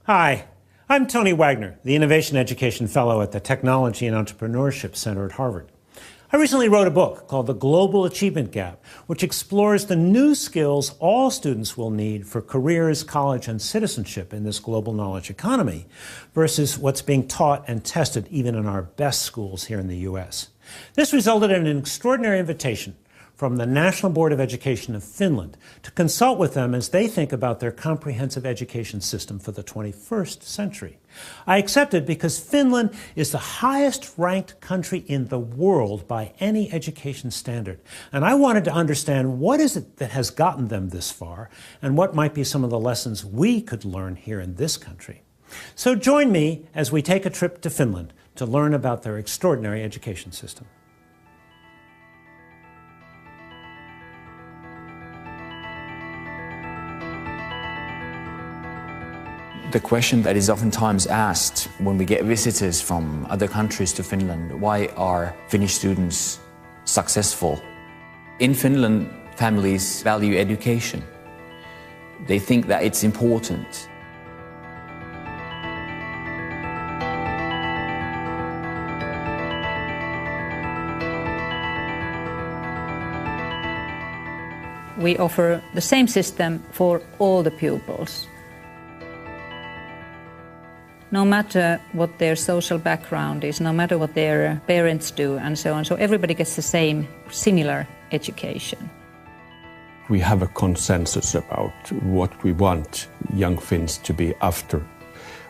Hi, I'm Tony Wagner, the Innovation Education Fellow at the Technology and Entrepreneurship Center at Harvard. I recently wrote a book called The Global Achievement Gap, which explores the new skills all students will need for careers, college, and citizenship in this global knowledge economy versus what's being taught and tested even in our best schools here in the U.S. This resulted in an extraordinary invitation from the National Board of Education of Finland to consult with them as they think about their comprehensive education system for the 21st century. I accepted because Finland is the highest ranked country in the world by any education standard. And I wanted to understand what is it that has gotten them this far and what might be some of the lessons we could learn here in this country. So join me as we take a trip to Finland to learn about their extraordinary education system. The question that is oftentimes asked when we get visitors from other countries to Finland, why are Finnish students successful? In Finland, families value education. They think that it's important. We offer the same system for all the pupils. No matter what their social background is, no matter what their parents do, and so on. So everybody gets the same, similar education. We have a consensus about what we want young Finns to be after.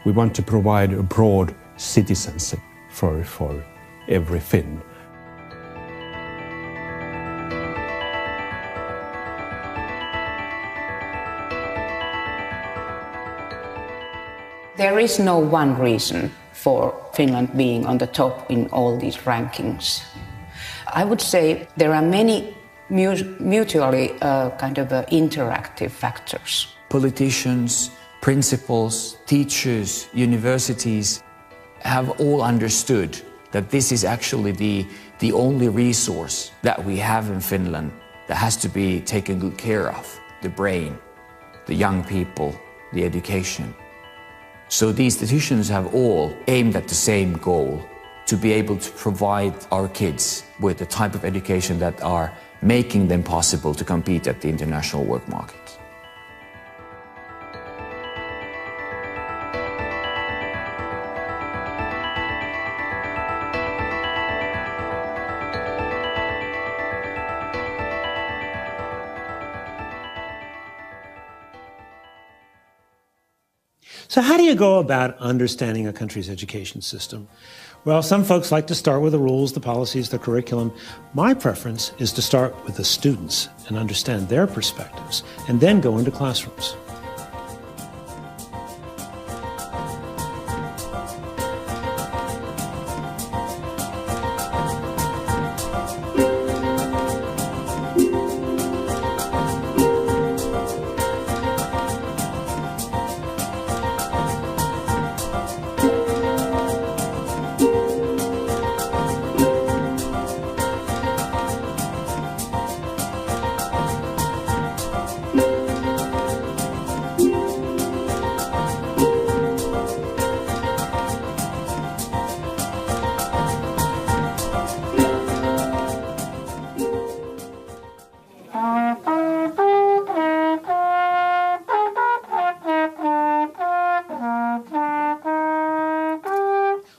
We want to provide a broad citizenship for every Finn. There is no one reason for Finland being on the top in all these rankings. I would say there are many mutually interactive factors. Politicians, principals, teachers, universities have all understood that this is actually the only resource that we have in Finland that has to be taken good care of: the brain, the young people, the education. So these decisions have all aimed at the same goal, to be able to provide our kids with the type of education that are making them possible to compete at the international work market. So how do you go about understanding a country's education system? Well, some folks like to start with the rules, the policies, the curriculum. My preference is to start with the students and understand their perspectives, and then go into classrooms.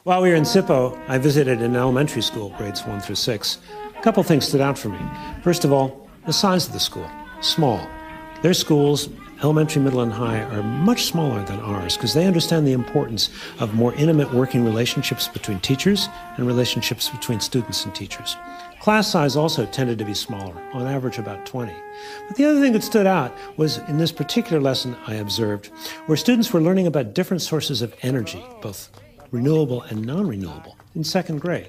While we were in Sippo, I visited an elementary school, grades 1 through 6. A couple things stood out for me. First of all, the size of the school, small. Their schools, elementary, middle, and high, are much smaller than ours because they understand the importance of more intimate working relationships between teachers and relationships between students and teachers. Class size also tended to be smaller, on average about 20. But the other thing that stood out was in this particular lesson I observed, where students were learning about different sources of energy, both renewable and non-renewable, in second grade.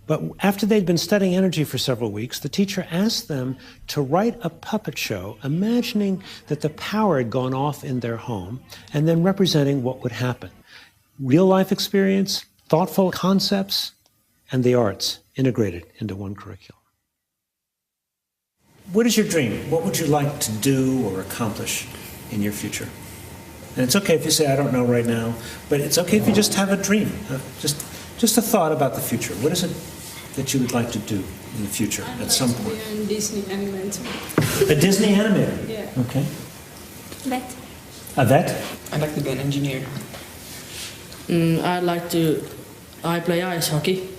But after they'd been studying energy for several weeks, the teacher asked them to write a puppet show, imagining that the power had gone off in their home, and then representing what would happen. Real life experience, thoughtful concepts, and the arts integrated into one curriculum. What is your dream? What would you like to do or accomplish in your future? And it's okay if you say, I don't know right now, but it's okay if you just have a dream, just a thought about the future. What is it that you would like to do in the future at some point? A Disney animator. A Disney animator? Yeah. Okay. Vet. A vet? I'd like to be an engineer. I play ice hockey.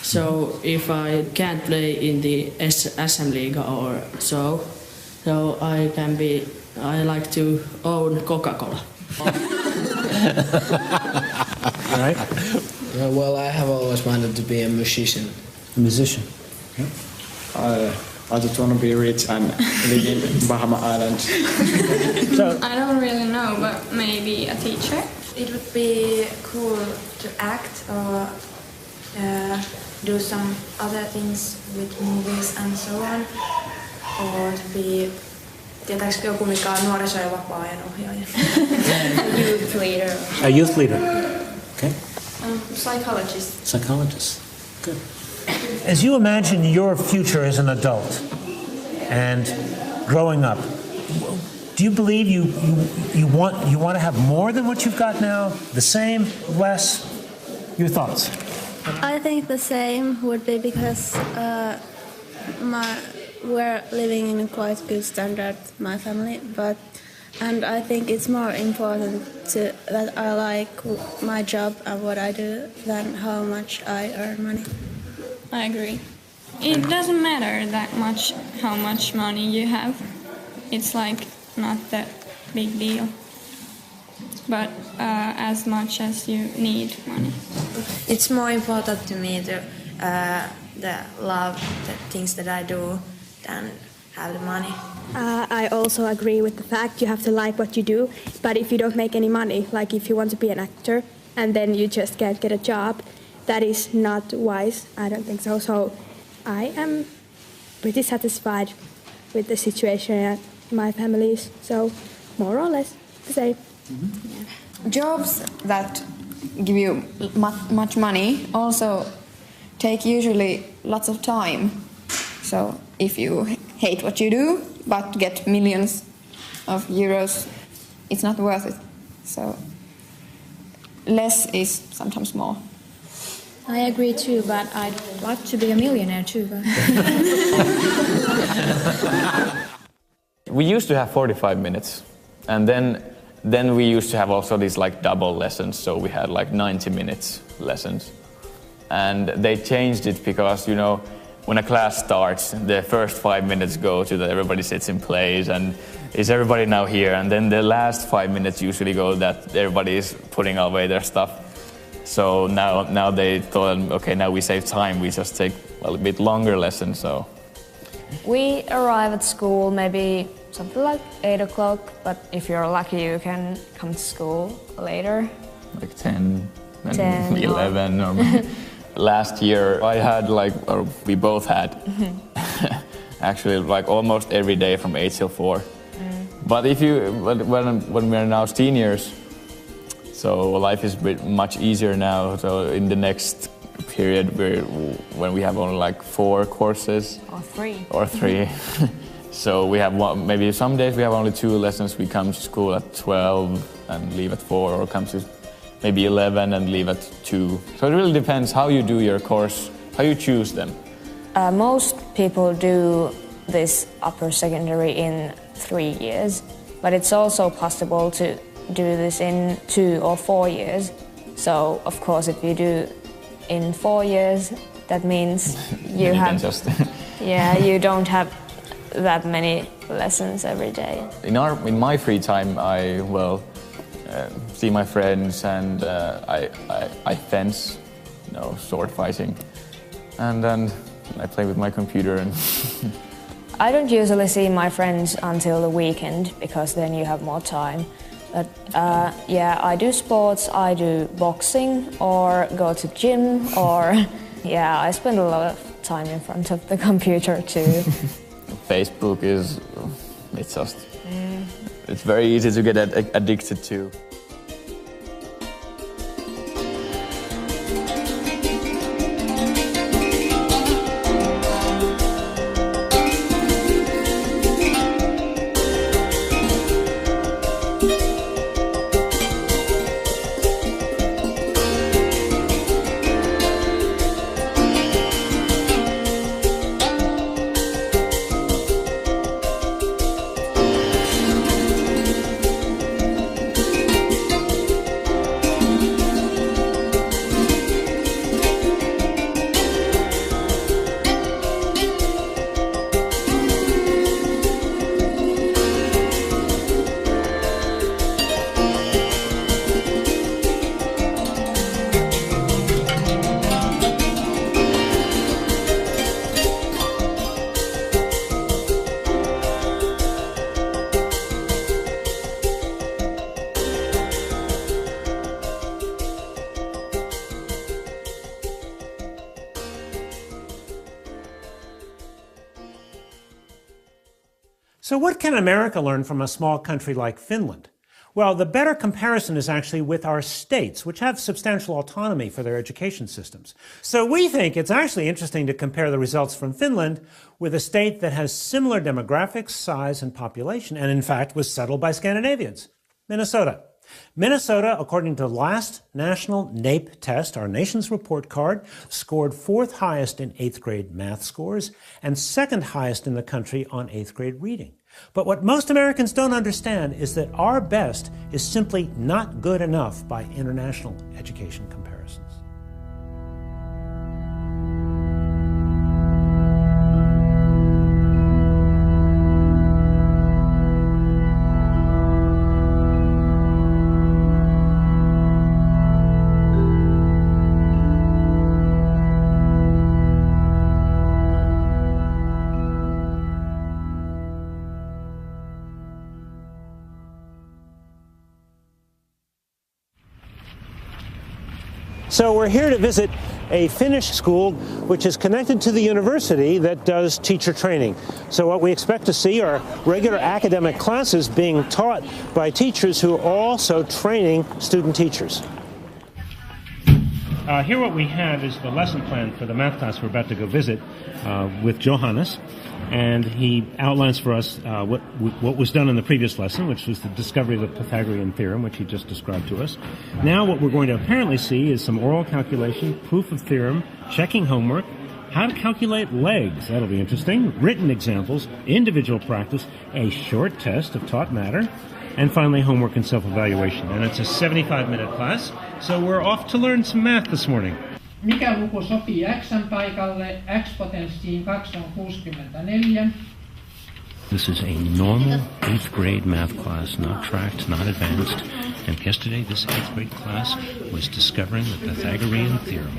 So if I can't play in the SM League or so I like to own Coca-Cola. All right. Well, I have always wanted to be a musician. A musician. I just want to be rich and live in Bahama Island. So, I don't really know, but maybe a teacher. It would be cool to act or do some other things with movies and so on. Or to be, tietääkö joku mikä on nuoriso- ja vapaa-ajan ohjaaja? Youth leader. a youth leader. Okay. Psychologist. Psychologist. Good. As you imagine your future as an adult and growing up, do you believe you want to have more than what you've got now? The same? Less? Your thoughts? I think the same would be because we're living in a quite good standard, my family, and I think it's more important that I like my job and what I do than how much I earn money. I agree. It doesn't matter that much how much money you have. It's like not that big deal. But as much as you need money. It's more important to me to love the things that I do than have the money. I also agree with the fact you have to like what you do, but if you don't make any money, like if you want to be an actor and then you just can't get a job, that is not wise. I don't think so. So I am pretty satisfied with the situation at my family's, so more or less the same. Mm-hmm. Yeah. Jobs that give you much money also take usually lots of time. So if you hate what you do but get millions of euros, it's not worth it. So less is sometimes more. I agree too, but I'd like to be a millionaire too. But we used to have 45 minutes, and then we used to have also these like double lessons, so we had like 90 minutes lessons. And they changed it because, you know, when a class starts, the first 5 minutes go to that everybody sits in place and is everybody now here, and then the last 5 minutes usually go that everybody is putting away their stuff. So now they thought, okay, now we save time, we just take a bit longer lessons. So we arrive at school maybe something like 8 o'clock, but if you're lucky you can come to school later. Like 10 11 or last year I had or we both had actually like almost every day from 8 till 4. But when we're now seniors, so life is much easier now. So in the next period, when we have only like 4 courses or 3, so we have maybe some days we have only 2 lessons. We come to school at 12 and leave at 4, or come to maybe 11 and leave at 2. So it really depends how you do your course, how you choose them. Most people do this upper secondary in 3 years, but it's also possible to do this in 2 or 4 years. So of course if you do in 4 years, that means you have you don't have that many lessons every day. In my free time I see my friends and I fence, sword fighting, and then I play with my computer and I don't usually see my friends until the weekend because then you have more time. But I do sports, I do boxing or go to gym, or I spend a lot of time in front of the computer too. Facebook it's very easy to get addicted to. So what can America learn from a small country like Finland? Well, the better comparison is actually with our states, which have substantial autonomy for their education systems. So we think it's actually interesting to compare the results from Finland with a state that has similar demographics, size, and population, and in fact was settled by Scandinavians, Minnesota. Minnesota, according to the last national NAEP test, our nation's report card, scored 4th highest in 8th grade math scores and 2nd highest in the country on 8th grade reading. But what most Americans don't understand is that our best is simply not good enough by international education comparisons. So we're here to visit a Finnish school which is connected to the university that does teacher training. So what we expect to see are regular academic classes being taught by teachers who are also training student teachers. Here what we have is the lesson plan for the math class we're about to go visit with Johannes. And he outlines for us what was done in the previous lesson, which was the discovery of the Pythagorean theorem, which he just described to us. Now what we're going to apparently see is some oral calculation, proof of theorem, checking homework, how to calculate legs, that'll be interesting, written examples, individual practice, a short test of taught matter, and finally homework and self-evaluation. And it's a 75-minute class, so we're off to learn some math this morning. Mikä luku sopii x:n paikalle? X-potenssiin 2 on 64. This is a normal 8th grade math class, not tracked, not advanced. And yesterday this 8th grade class was discovering the Pythagorean theorem.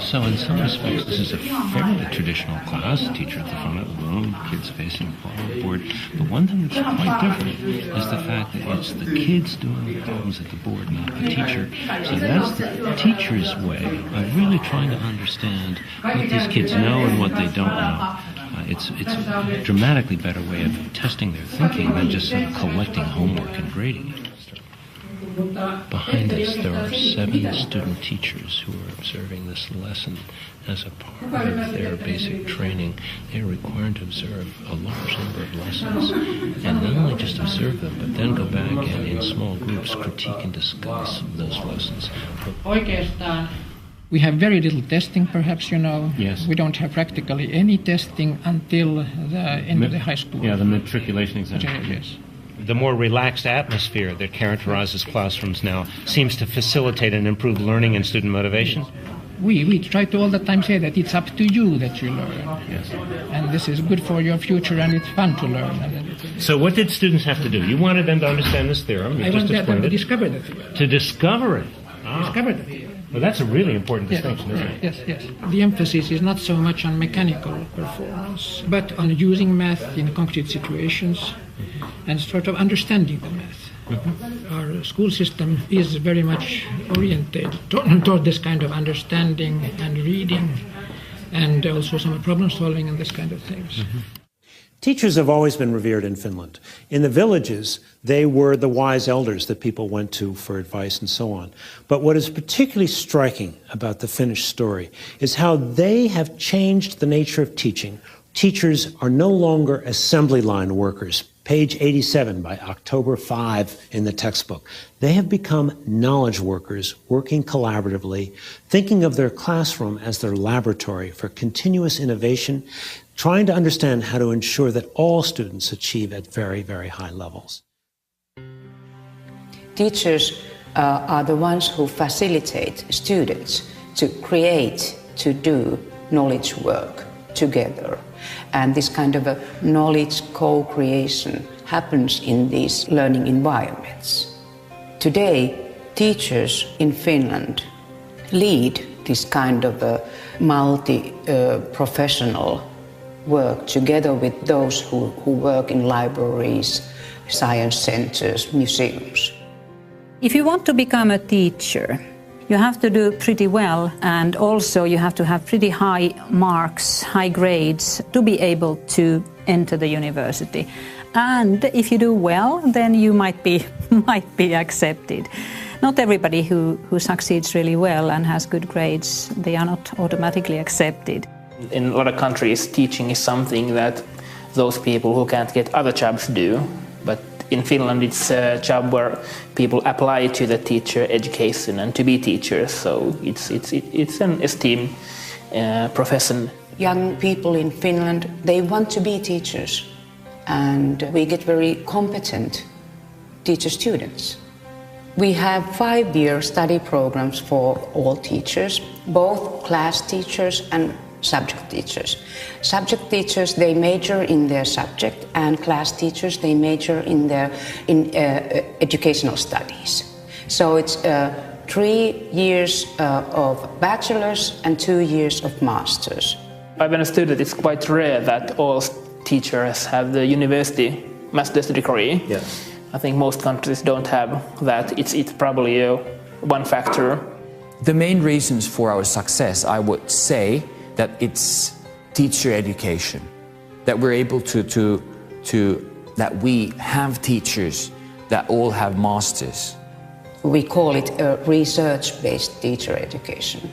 So in some respects this is a fairly traditional class, teacher at the front of the room, kids facing the board. But one thing that's quite different is the fact that it's the kids doing the problems at the board, not the teacher. So that's the teacher's way of really trying to understand what these kids know and what they don't know. It's a dramatically better way of testing their thinking than just sort of collecting homework and grading it. Behind us, there are 7 student teachers who are observing this lesson as a part of their basic training. They are required to observe a large number of lessons, and not only just observe them, but then go back and in small groups critique and discuss those lessons. Oikeastaan we have very little testing, perhaps, you know. Yes. We don't have practically any testing until the end of the high school. Yeah, the matriculation exam. Yes. The more relaxed atmosphere that characterizes classrooms now seems to facilitate and improve learning and student motivation. We try to all the time say that it's up to you that you learn. Yes. And this is good for your future and it's fun to learn. So what did students have to do? You wanted them to understand this theorem. I wanted them to discover the theorem. To discover it? Discover the theorem. Well, that's a really important distinction, isn't it? Yes. The emphasis is not so much on mechanical performance, but on using math in concrete situations and sort of understanding the math. Mm-hmm. Our school system is very much oriented toward this kind of understanding and reading and also some problem solving and this kind of things. Mm-hmm. Teachers have always been revered in Finland. In the villages, they were the wise elders that people went to for advice and so on. But what is particularly striking about the Finnish story is how they have changed the nature of teaching. Teachers are no longer assembly line workers. Page 87 by October 5 in the textbook. They have become knowledge workers working collaboratively, thinking of their classroom as their laboratory for continuous innovation, trying to understand how to ensure that all students achieve at very, very high levels. Teachers are the ones who facilitate students to create, to do knowledge work together. And this kind of a knowledge co-creation happens in these learning environments. Today, teachers in Finland lead this kind of a multi-professional work together with those who work in libraries, science centers, museums. If you want to become a teacher, you have to do pretty well, and also you have to have pretty high marks, high grades to be able to enter the university. And if you do well, then you might be accepted. Not everybody who succeeds really well and has good grades, they are not automatically accepted. In a lot of countries, teaching is something that those people who can't get other jobs do. But in Finland, it's a job where people apply to the teacher education and to be teachers. So it's an esteemed profession. Young people in Finland, they want to be teachers. And we get very competent teacher students. We have 5-year study programs for all teachers, both class teachers and subject teachers. Subject teachers, they major in their subject, and class teachers, they major in educational studies. So it's 3 years of bachelor's and 2 years of master's. I've been a student. It's quite rare that all teachers have the university master's degree. Yeah. I think most countries don't have that. It's probably one factor. The main reasons for our success, I would say, that it's teacher education, that we're able that we have teachers that all have masters. We call it a research-based teacher education.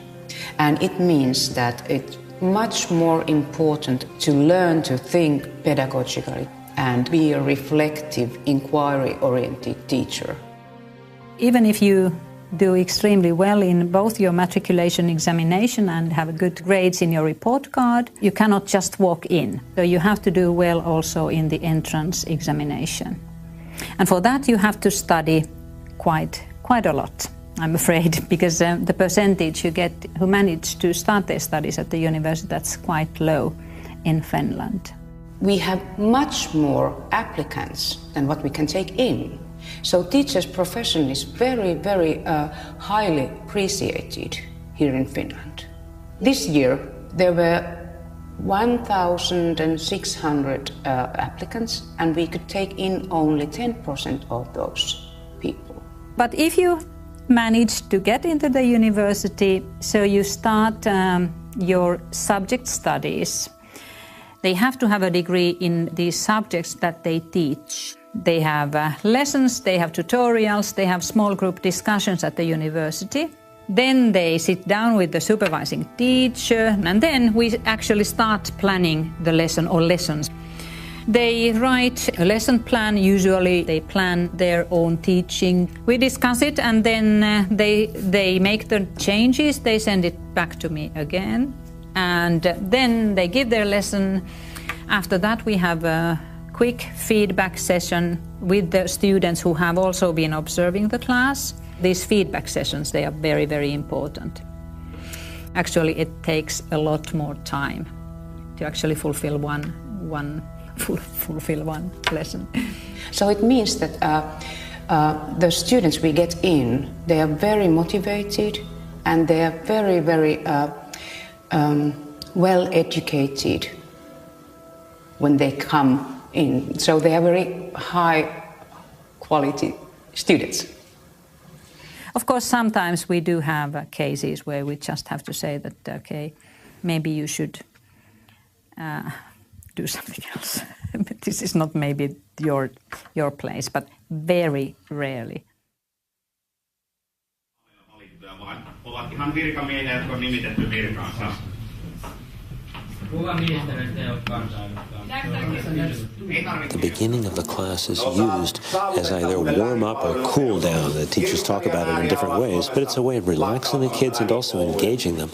And it means that it's much more important to learn to think pedagogically and be a reflective, inquiry-oriented teacher. Even if you do extremely well in both your matriculation examination and have good grades in your report card, you cannot just walk in. So you have to do well also in the entrance examination. And for that you have to study quite a lot, I'm afraid, because the percentage you get who manage to start their studies at the university, that's quite low in Finland. We have much more applicants than what we can take in. So teachers' profession is very, very highly appreciated here in Finland. This year there were 1,600 applicants, and we could take in only 10% of those people. But if you manage to get into the university, so you start your subject studies, they have to have a degree in these subjects that they teach. They have lessons, they have tutorials, they have small group discussions at the university. Then they sit down with the supervising teacher, and then we actually start planning the lesson or lessons. They write a lesson plan. Usually they plan their own teaching. We discuss it, and then they make the changes. They send it back to me again, and then they give their lesson. After that we have a quick feedback session with the students who have also been observing the class. These feedback sessions, they are very, very important. Actually, it takes a lot more time to actually fulfill one lesson. So it means that the students we get in, they are very motivated and they are very, very well educated when they come in. So they are very high quality students. Of course, sometimes we do have cases where we just have to say that, okay, maybe you should do something else. This is not maybe your place, but very rarely. Ovat ihan virkamiehiä, jotka on nimitetty virkaansa. The beginning of the class is used as either warm up or cool down. The teachers talk about it in different ways, but it's a way of relaxing the kids and also engaging them.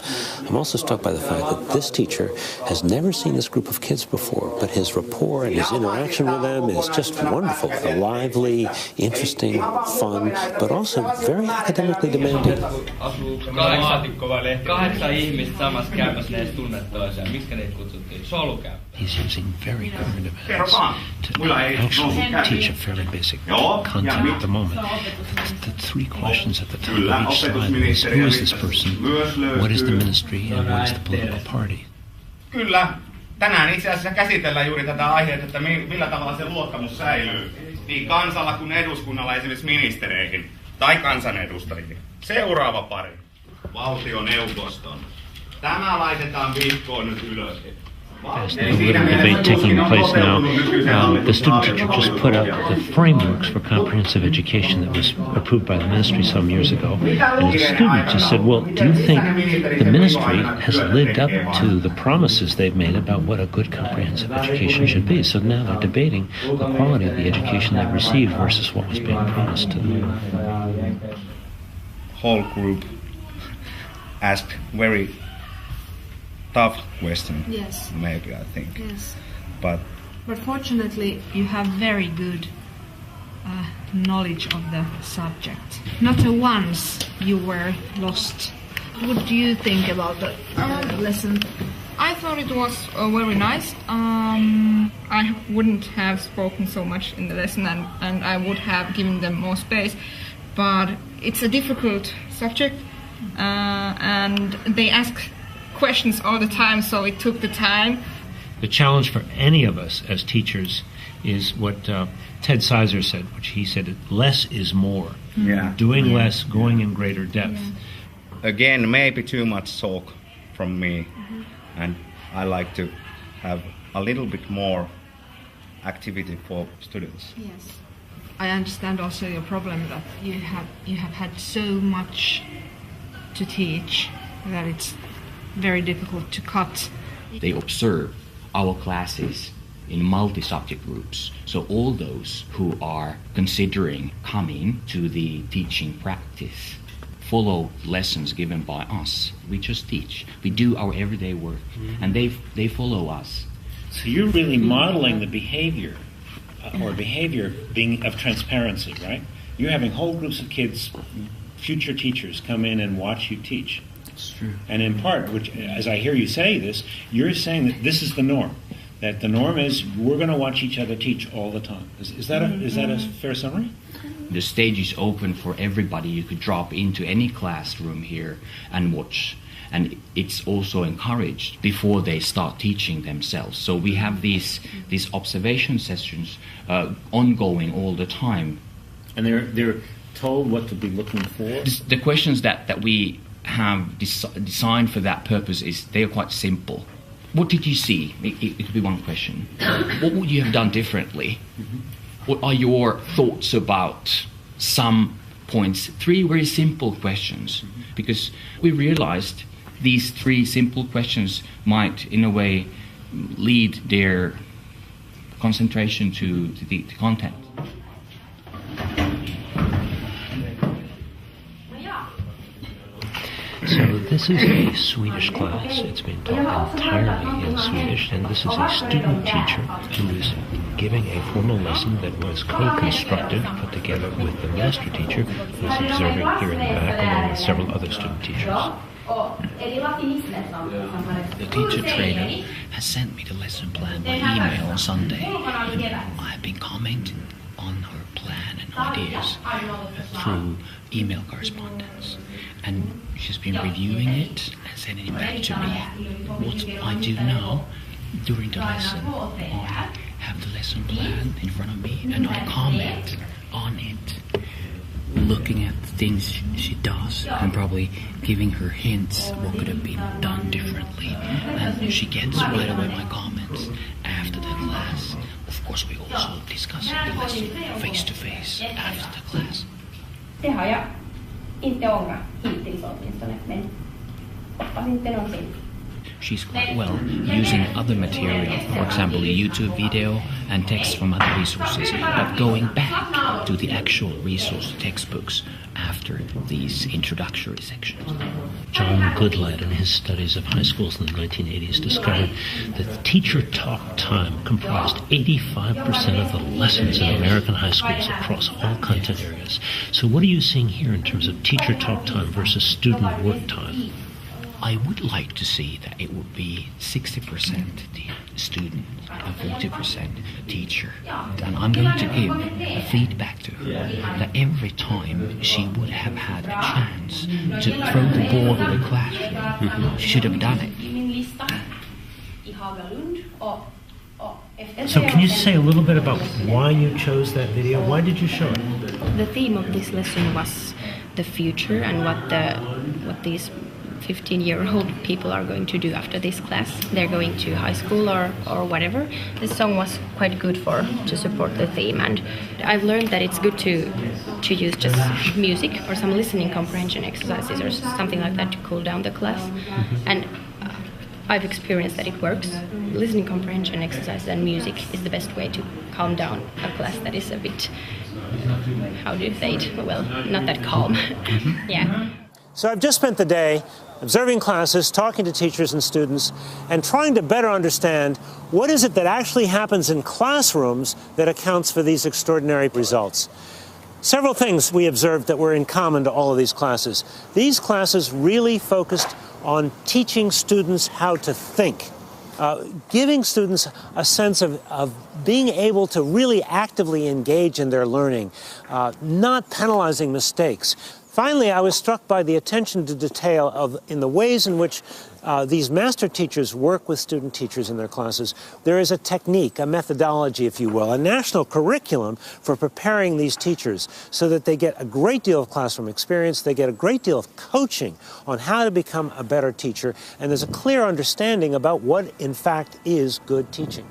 I'm also struck by the fact that this teacher has never seen this group of kids before, but his rapport and his interaction with them is just wonderful. Lively, interesting, fun, but also very academically demanding. 8 ihmistä samassa käymässä, ne edes tunne toisiaan. Miksi ne kutsuttiin solukäyppä? He's using very current events to actually teach a fairly basic content at the moment. The 3 questions at the top of each slide is, who is this person, what is the ministry, and what is the political party? Kyllä. Tänään itse asiassa käsitellään juuri tätä aihetta, että millä tavalla se luottamus säilyy niin kansalla kuin eduskunnalla, esimerkiksi ministereihin tai kansanedustajiin. Seuraava pari. Valtioneuvoston. Tämä laitetaan vihkoon nyt ylös. Fascinating little debate taking place now. The student teacher just put up the frameworks for comprehensive education that was approved by the ministry some years ago. And the student just said, well, do you think the ministry has lived up to the promises they've made about what a good comprehensive education should be? So now they're debating the quality of the education they've received versus what was being promised to them. Whole group asked very tough question. Yes. Maybe, I think. Yes. But fortunately, you have very good knowledge of the subject. Not once you were lost. What do you think about the lesson? I thought it was very nice. I wouldn't have spoken so much in the lesson, and I would have given them more space. But it's a difficult subject, and they ask questions all the time, so it took the time. The challenge for any of us as teachers is what Ted Sizer said, which he said, less is more. Yeah. Doing less, going in greater depth. Yeah. Again, maybe too much talk from me, and I like to have a little bit more activity for students. Yes. I understand also your problem that you have had so much to teach that it's very difficult to cut. They observe our classes in multi-subject groups. So all those who are considering coming to the teaching practice follow lessons given by us. We just teach. We do our everyday work, and they follow us. So you're really modeling the behavior, or behavior being of transparency, right? You're having whole groups of kids, future teachers, come in and watch you teach. It's true. And in part, which, as I hear you say this, you're saying that this is the norm. That the norm is we're going to watch each other teach all the time. Is that a fair summary? The stage is open for everybody. You could drop into any classroom here and watch. And it's also encouraged before they start teaching themselves. So we have these observation sessions ongoing all the time. And they're told what to be looking for? The questions that we have designed for that purpose they are quite simple. What did you see? It could be one question. What would you have done differently? Mm-hmm. What are your thoughts about some points? 3 very simple questions. Mm-hmm. Because we realized these 3 simple questions might, in a way, lead their concentration to the content. So this is a Swedish class. It's been taught entirely in Swedish, and this is a student teacher who is giving a formal lesson that was co-constructed, put together with the master teacher, who is observing here in the back, along with several other student teachers. The teacher trainer has sent me the lesson plan by email on Sunday, and I've been commenting on her plan and ideas through email correspondence. And she's been reviewing it and sending it back to me. What I do now during the lesson, I have the lesson plan in front of me and I comment on it, looking at the things she does and probably giving her hints what could have been done differently. And she gets right away my comments after the class. Of course, we also discuss the lesson face to face after the class. She's quite well using other material, for example, a YouTube video and text from other resources, but going back to the actual resource textbooks after these introductory sections. John Goodlad, in his studies of high schools in the 1980s, discovered that teacher talk time comprised 85% of the lessons in American high schools across all content areas. So what are you seeing here in terms of teacher talk time versus student work time? I would like to see that it would be 60% the student and 40% the teacher. And I'm going to give a feedback to her that every time she would have had a chance to throw the ball in the classroom, she should have done it. So can you say a little bit about why you chose that video? Why did you show it? The theme of this lesson was the future and what these 15-year-old people are going to do after this class. They're going to high school or whatever. This song was quite good to support the theme, and I've learned that it's good to use just music or some listening comprehension exercises or something like that to cool down the class. And I've experienced that it works. Listening comprehension exercises and music is the best way to calm down a class that is a bit, how do you say it? Well, not that calm. Yeah. So I've just spent the day observing classes, talking to teachers and students, and trying to better understand what is it that actually happens in classrooms that accounts for these extraordinary results. Several things we observed that were in common to all of these classes. These classes really focused on teaching students how to think, giving students a sense of being able to really actively engage in their learning, not penalizing mistakes. Finally, I was struck by the attention to detail in the ways in which these master teachers work with student teachers in their classes. There is a technique, a methodology, if you will, a national curriculum for preparing these teachers so that they get a great deal of classroom experience, they get a great deal of coaching on how to become a better teacher, and there's a clear understanding about what, in fact, is good teaching.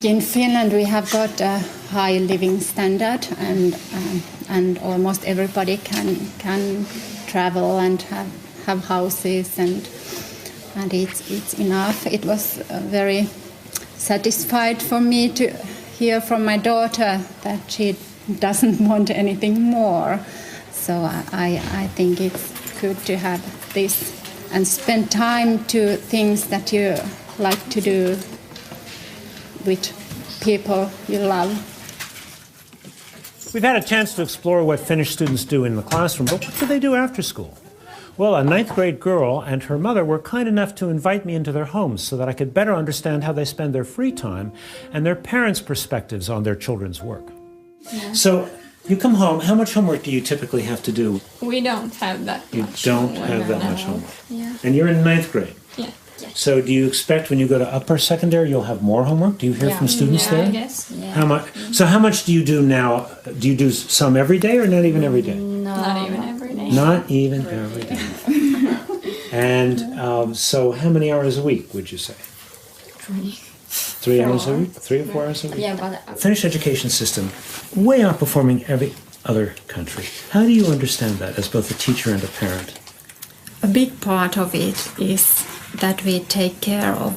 In Finland, we have got a high living standard, and almost everybody can travel and have houses, and it's enough. It was very satisfied for me to hear from my daughter that she doesn't want anything more. So I think it's good to have this and spend time to things that you like to do with people you love. We've had a chance to explore what Finnish students do in the classroom, but what do they do after school? Well, a 9th grade girl and her mother were kind enough to invite me into their homes so that I could better understand how they spend their free time and their parents' perspectives on their children's work. Yeah. So you come home, how much homework do you typically have to do? We don't have that much. You don't have that much homework. Yeah. And you're in 9th grade? Yeah. So do you expect when you go to upper secondary you'll have more homework? Do you hear from students there? I guess. Yeah. How much? So how much do you do now? Do you do some every day or not even every day? No, not even every day. Not even every day. And so how many hours a week would you say? 3 hours a week? 3 or 4 hours a week? Yeah, but Finnish education system way outperforming every other country. How do you understand that as both a teacher and a parent? a big part of it is that we take care of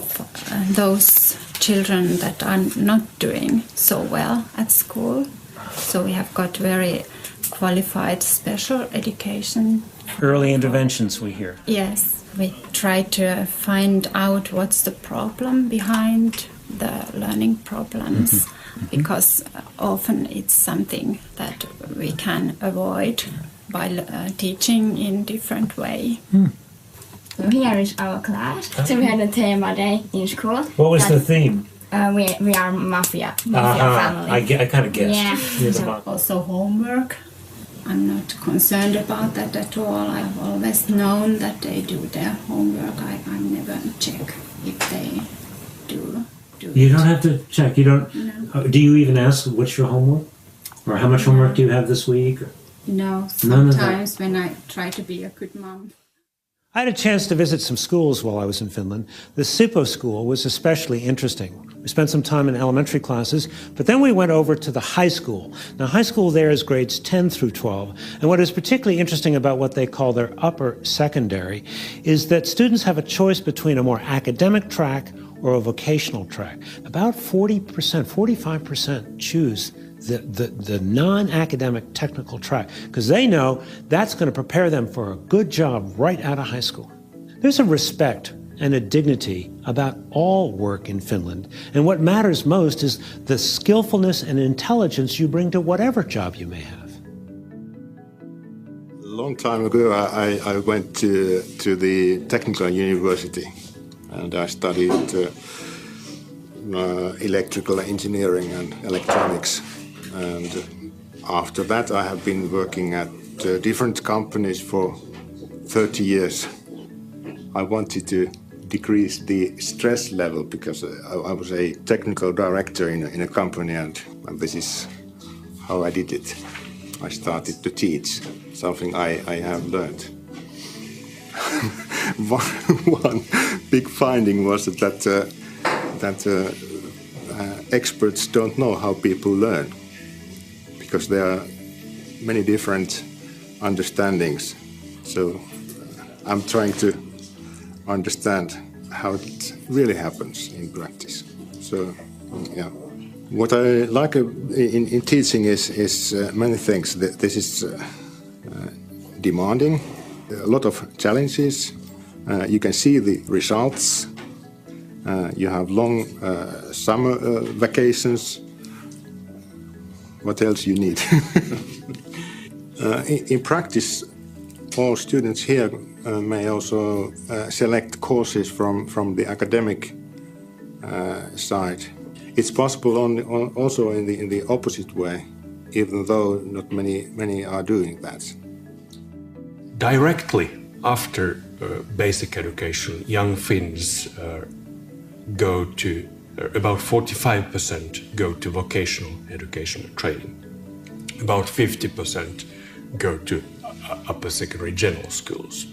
those children that are not doing so well at school. So we have got very qualified special education. Early interventions, we hear. Yes, we try to find out what's the problem behind the learning problems, because often it's something that we can avoid by teaching in different way. So here is our class. So we had a thema day in school. What was the theme? We are mafia family. I kind of guessed. Yeah. So also homework. I'm not concerned about that at all. I've always known that they do their homework. I never check if they do You don't have to check. You don't. No. Do you even ask what's your homework, or how much homework do you have this week? No. Sometimes when I try to be a good mom. I had a chance to visit some schools while I was in Finland. The Sippo school was especially interesting. We spent some time in elementary classes, but then we went over to the high school. Now, high school there is grades 10 through 12, and what is particularly interesting about what they call their upper secondary is that students have a choice between a more academic track or a vocational track. About 40%, 45% choose the non-academic technical track, because they know that's going to prepare them for a good job right out of high school. There's a respect and a dignity about all work in Finland. And what matters most is the skillfulness and intelligence you bring to whatever job you may have. A long time ago, I went to the technical university and I studied electrical engineering and electronics. And after that, I have been working at different companies for 30 years. I wanted to decrease the stress level because I was a technical director in a company, and this is how I did it. I started to teach, something I have learned. One big finding was that experts don't know how people learn, because there are many different understandings. So I'm trying to understand how it really happens in practice. So, yeah. What I like in teaching is many things. This is demanding, a lot of challenges. You can see the results. You have long summer vacations. What else you need? In practice, all students here may also select courses from the academic side. It's possible also in the opposite way, even though not many are doing that. Directly after basic education, young Finns go to, about 45% go to vocational education and training. About 50% go to upper secondary general schools.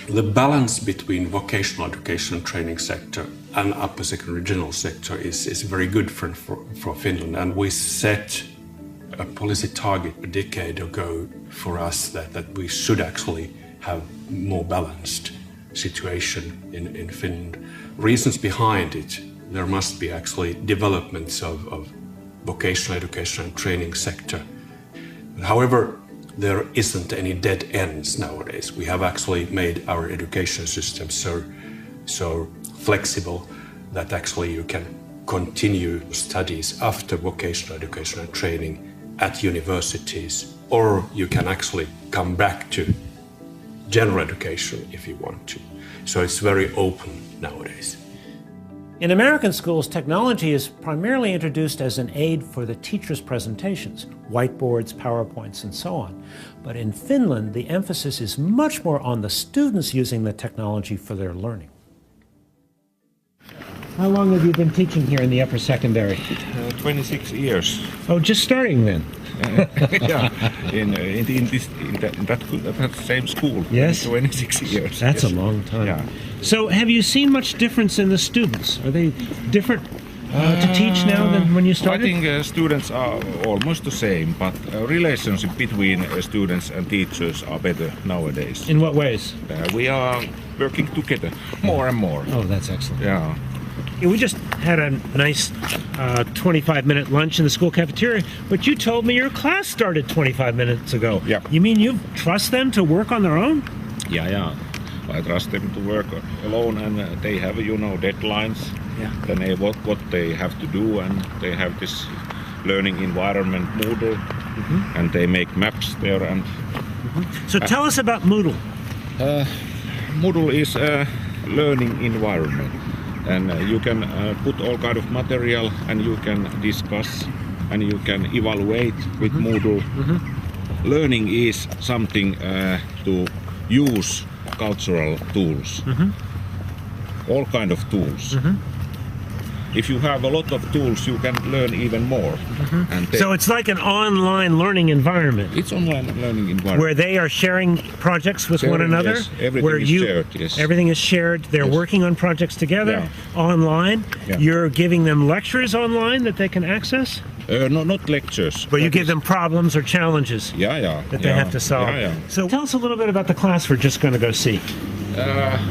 The balance between vocational education and training sector and upper secondary general sector is very good for Finland, and we set a policy target a decade ago for us that we should actually have more balanced situation in Finland. Reasons behind it, there must be actually developments of vocational education and training sector. However, there isn't any dead ends nowadays. We have actually made our education system so flexible that actually you can continue studies after vocational education and training at universities, or you can actually come back to general education if you want to. So it's very open nowadays. In American schools, technology is primarily introduced as an aid for the teacher's presentations, whiteboards, PowerPoints, and so on. But in Finland, the emphasis is much more on the students using the technology for their learning. How long have you been teaching here in the upper secondary? 26 years. Oh, just starting then? Yeah, in that same school. Yes? 26 years. That's yes. a long time. Yeah. So have you seen much difference in the students? Are they different to teach now than when you started? I think students are almost the same, but relationship between students and teachers are better nowadays. In what ways? We are working together more and more. Oh, that's excellent. Yeah. We just had a nice 25-minute lunch in the school cafeteria, but you told me your class started 25 minutes ago. Yeah. You mean you trust them to work on their own? Yeah. I trust them to work alone, and they have, deadlines. Yeah. Then what they have to do, and they have this learning environment, Moodle, and they make maps there. And So tell us about Moodle. Moodle is a learning environment, and you can put all kind of material, and you can discuss, and you can evaluate with Moodle. Learning is something to use cultural tools, all kind of tools. If you have a lot of tools, you can learn even more. And So it's like an online learning environment. It's online learning environment. Where they are sharing projects with one another? Yes. Everything where is shared, yes. Everything is shared. They're working on projects together online. Yeah. You're giving them lectures online that they can access? No, not lectures. But you give them problems or challenges that they have to solve. Yeah. So tell us a little bit about the class we're just going to go see.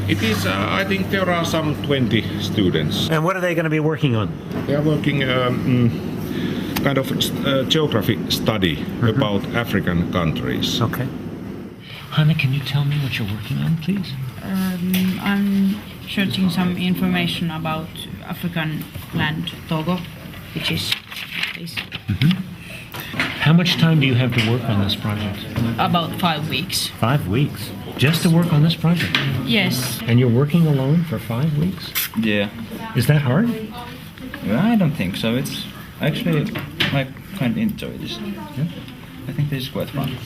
It is, I think there are some 20 students. And what are they going to be working on? They are working kind of geography study about African countries. Okay. Hanna, can you tell me what you're working on, please? I'm searching some information about African land Togo, which is this. How much time do you have to work on this project? About 5 weeks. 5 weeks? Just to work on this project? Yes. And you're working alone for 5 weeks? Yeah. Is that hard? Well, I don't think so. It's actually, I kind of enjoy this. Yeah. I think this is quite fun.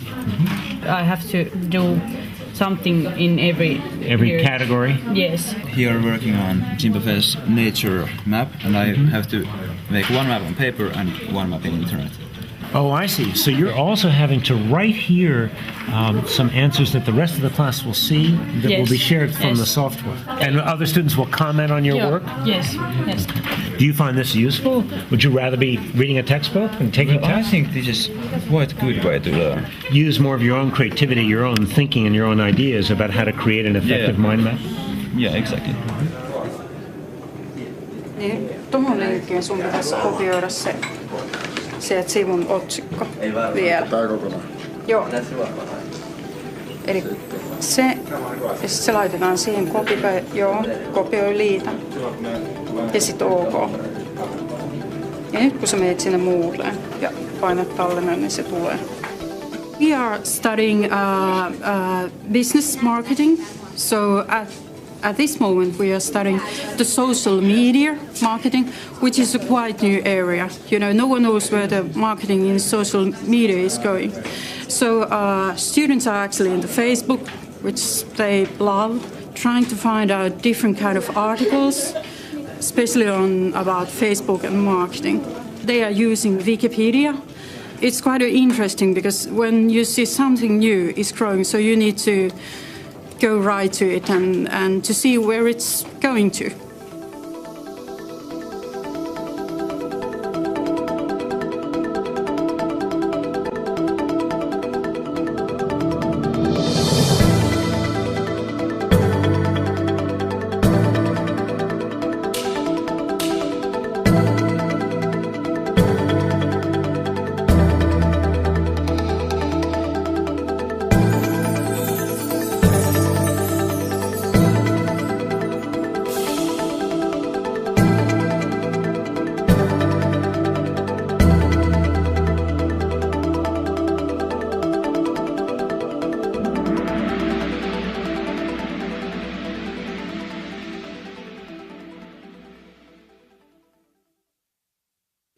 I have to do something in every category? Yes. Here working on Zimbabwe's nature map, and I have to make one map on paper and one map in internet. Oh, I see. So you're also having to write here some answers that the rest of the class will see that will be shared from the software. And other students will comment on your work? Yes, yes. Do you find this useful? Would you rather be reading a textbook and taking tests? I think this is quite a good way to learn. Use more of your own creativity, your own thinking, and your own ideas about how to create an effective mind map? Yeah, exactly. Niin, tuohon linkkiin sun pitäisi kopioida se sieltä sivun otsikko vielä. Tää kokonaan? Joo. Eli se, ja sit se laitetaan siihen kopioi liitä. Ja sit OK. Ja nyt kun sä menet sinne Moodleen ja painat tallennan, niin se tulee. We are studying business marketing. So at this moment, we are studying the social media marketing, which is a quite new area. You know, no one knows where the marketing in social media is going. So students are actually in the Facebook, which they love, trying to find out different kind of articles, especially about Facebook and marketing. They are using Wikipedia. It's quite interesting because when you see something new is growing, so you need to go right to it and to see where it's going to.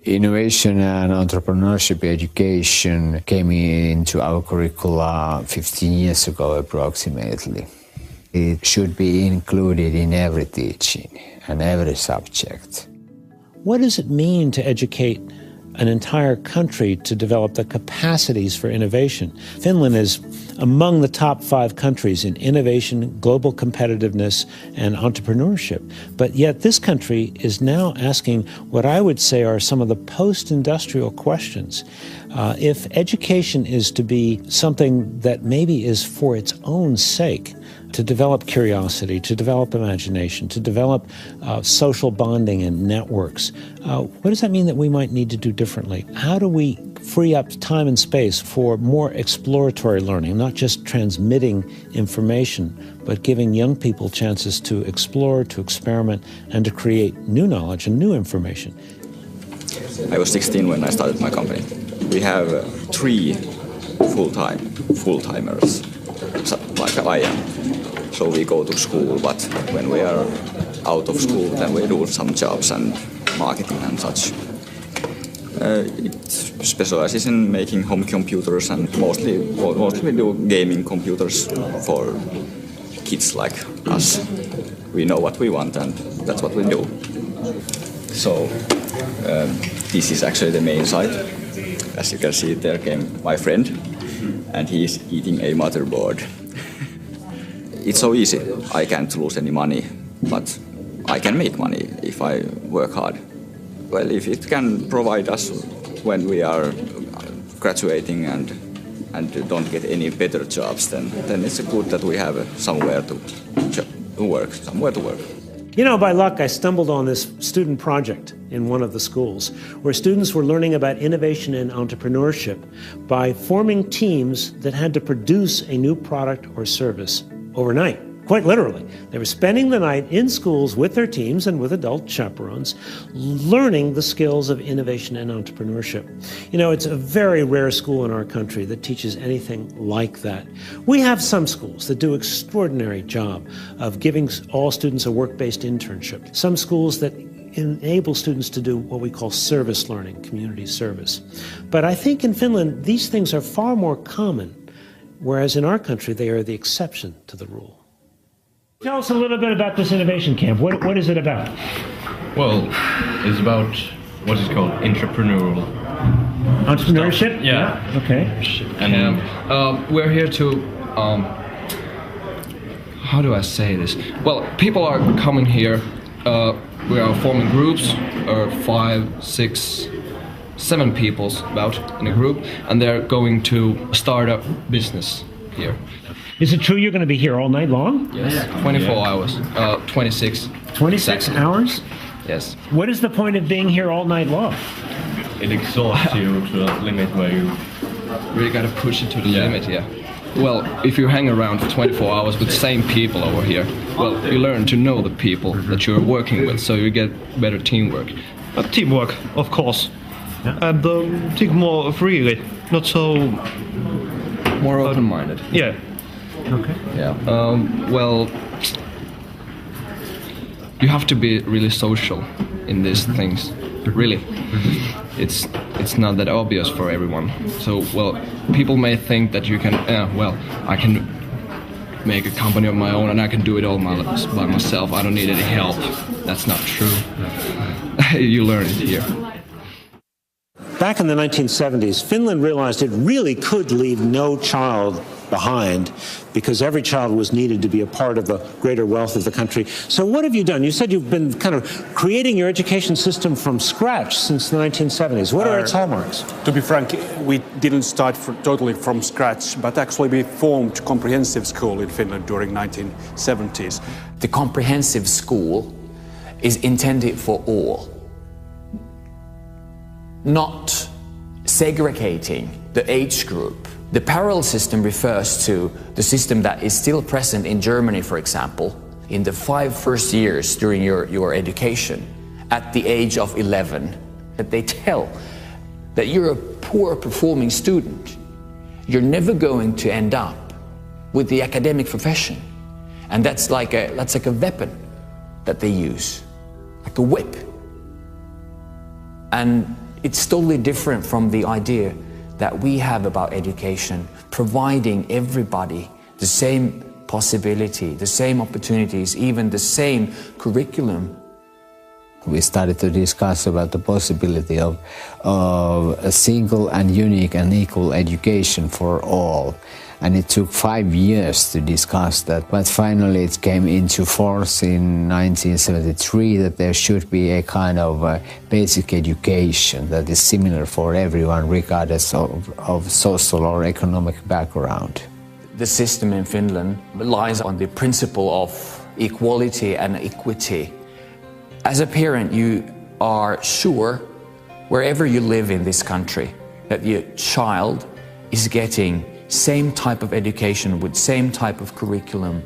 Innovation and entrepreneurship education came into our curricula 15 years ago approximately. It should be included in every teaching and every subject. What does it mean to educate an entire country to develop the capacities for innovation? Finland is among the top 5 countries in innovation, global competitiveness, and entrepreneurship. But yet this country is now asking what I would say are some of the post-industrial questions. If education is to be something that maybe is for its own sake, to develop curiosity, to develop imagination, to develop social bonding and networks. What does that mean that we might need to do differently? How do we free up time and space for more exploratory learning, not just transmitting information, but giving young people chances to explore, to experiment, and to create new knowledge and new information? I was 16 when I started my company. We have 3 full-timers, like I am. So we go to school, but when we are out of school, then we do some jobs and marketing and such. It specializes in making home computers and mostly we do gaming computers for kids like us. We know what we want and that's what we do. So this is actually the main site. As you can see, there came my friend and he is eating a motherboard. It's so easy. I can't lose any money, but I can make money if I work hard. Well, if it can provide us when we are graduating and don't get any better jobs, then it's good that we have somewhere to work. You know, by luck, I stumbled on this student project in one of the schools where students were learning about innovation and entrepreneurship by forming teams that had to produce a new product or service overnight. Quite literally. They were spending the night in schools with their teams and with adult chaperones, learning the skills of innovation and entrepreneurship. You know, it's a very rare school in our country that teaches anything like that. We have some schools that do an extraordinary job of giving all students a work-based internship. Some schools that enable students to do what we call service learning, community service. But I think in Finland, these things are far more common, whereas in our country, they are the exception to the rule. Tell us a little bit about this innovation camp. What is it about? Well, it's about what is called entrepreneurial entrepreneurship. Stuff. Yeah. Okay. And we're here to how do I say this? Well, people are coming here. We are forming groups, 5, 6, 7 people about in a group, and they're going to start a business here. Is it true you're going to be here all night long? Yes, 24 hours, 26. 26 hours? Yes. What is the point of being here all night long? It exhausts you to a limit where you really got to push it to the limit, yeah. Well, if you hang around for 24 hours with the same people over here, well, you learn to know the people that you're working with, so you get better teamwork. Teamwork, of course. Yeah. And think more freely, not so... More open-minded. Yeah. Okay. Yeah. Well, you have to be really social in these things. Really, it's not that obvious for everyone. So, well, people may think that you can. Well, I can make a company of my own and I can do it all by myself. I don't need any help. That's not true. You learn it here. Back in the 1970s, Finland realized it really could leave no child behind because every child was needed to be a part of the greater wealth of the country. So what have you done? You said you've been kind of creating your education system from scratch since the 1970s. What are its hallmarks? To be frank, we didn't start totally from scratch, but actually we formed comprehensive school in Finland during 1970s. The comprehensive school is intended for all, not segregating the age group. The parallel system refers to the system that is still present in Germany, for example, in the 5 first years during your education, at the age of 11, that they tell that you're a poor performing student. You're never going to end up with the academic profession. And that's like a weapon that they use, like a whip. And it's totally different from the idea that we have about education, providing everybody the same possibility, the same opportunities, even the same curriculum. We started to discuss about the possibility of a single and unique and equal education for all. And it took 5 years to discuss that, but finally it came into force in 1973 that there should be a kind of basic education that is similar for everyone regardless of social or economic background. The system in Finland relies on the principle of equality and equity. As a parent, you are sure, wherever you live in this country, that your child is getting same type of education with same type of curriculum.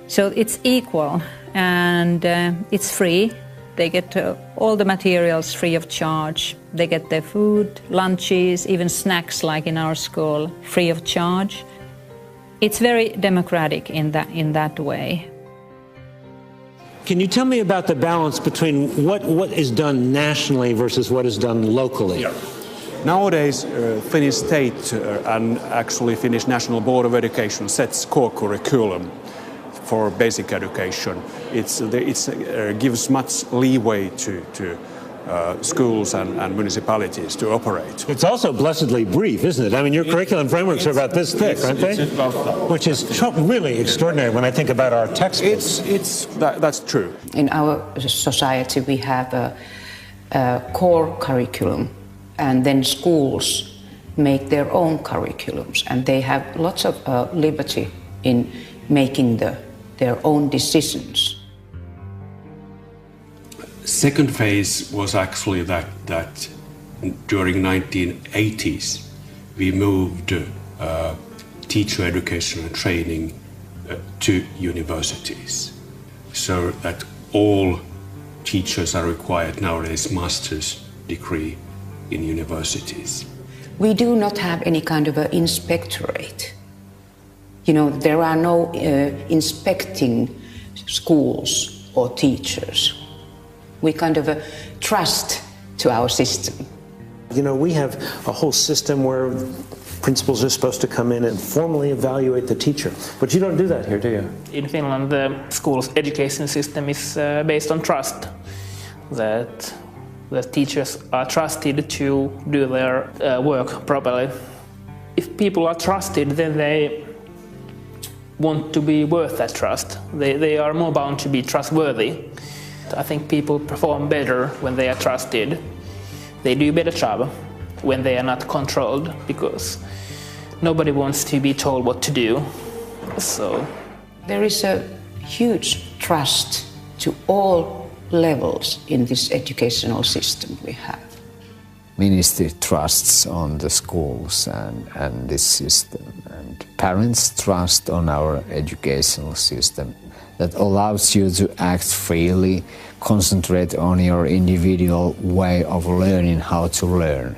So it's equal and it's free. They get all the materials free of charge. They get their food, lunches, even snacks like in our school, free of charge. It's very democratic in that way. Can you tell me about the balance between what is done nationally versus what is done locally? Yeah. Nowadays, Finnish state and actually Finnish National Board of Education sets core curriculum for basic education. It gives much leeway to schools and municipalities to operate. It's also blessedly brief, isn't it? I mean, your curriculum frameworks are about this thick, aren't they? Which is really extraordinary when I think about our textbooks. That's true. In our society, we have a core curriculum, and then schools make their own curriculums, and they have lots of liberty in making their own decisions. second phase was actually that during 1980s we moved teacher education and training to universities, so that all teachers are required nowadays master's degree in universities. We do not have any kind of an inspectorate. You know, there are no inspecting schools or teachers. We kind of trust to our system. You know, we have a whole system where principals are supposed to come in and formally evaluate the teacher. But you don't do that here, do you? In Finland, the school's education system is based on trust. That the teachers are trusted to do their work properly. If people are trusted, then they want to be worth that trust. They are more bound to be trustworthy. I think people perform better when they are trusted. They do a better job when they are not controlled, because nobody wants to be told what to do. So there is a huge trust to all levels in this educational system we have. Ministry trusts on the schools and this system, and parents trust on our educational system that allows you to act freely, concentrate on your individual way of learning how to learn.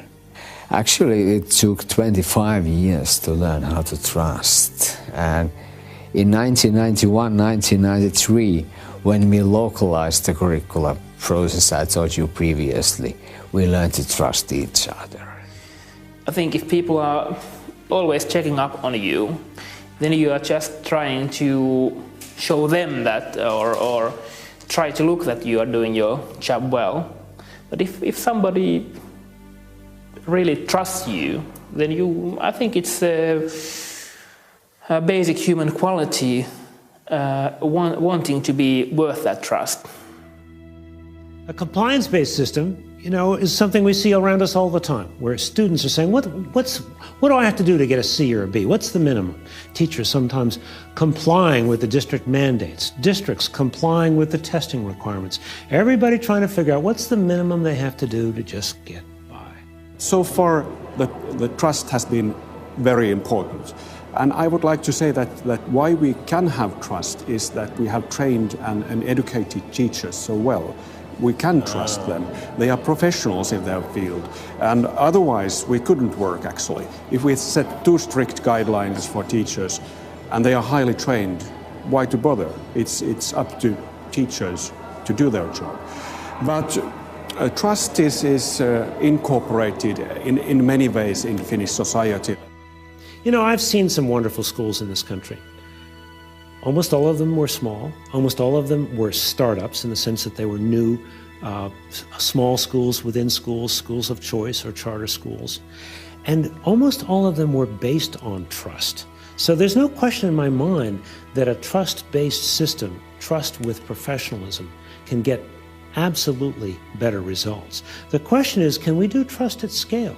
Actually, it took 25 years to learn how to trust. And in 1991, 1993, when we localized the curriculum process I told you previously, we learned to trust each other. I think if people are always checking up on you, then you are just trying to show them that, or try to look that you are doing your job well. But if somebody really trusts you, then I think it's a basic human quality, wanting to be worth that trust. A compliance-based system, you know, is something we see around us all the time, where students are saying, what do I have to do to get a C or a B? What's the minimum? Teachers sometimes complying with the district mandates, districts complying with the testing requirements, everybody trying to figure out what's the minimum they have to do to just get by. So far, the trust has been very important. And I would like to say that why we can have trust is that we have trained and educated teachers so well. We can trust them. They are professionals in their field. And otherwise, we couldn't work, actually. If we set too strict guidelines for teachers and they are highly trained, why to bother? It's up to teachers to do their job. But trust is incorporated in many ways in Finnish society. You know, I've seen some wonderful schools in this country. Almost all of them were small. Almost all of them were startups in the sense that they were new, small schools within schools, schools of choice or charter schools. And almost all of them were based on trust. So there's no question in my mind that a trust-based system, trust with professionalism, can get absolutely better results. The question is, can we do trust at scale?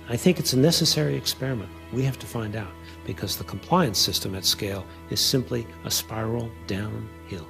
I think it's a necessary experiment. We have to find out, because the compliance system at scale is simply a spiral downhill.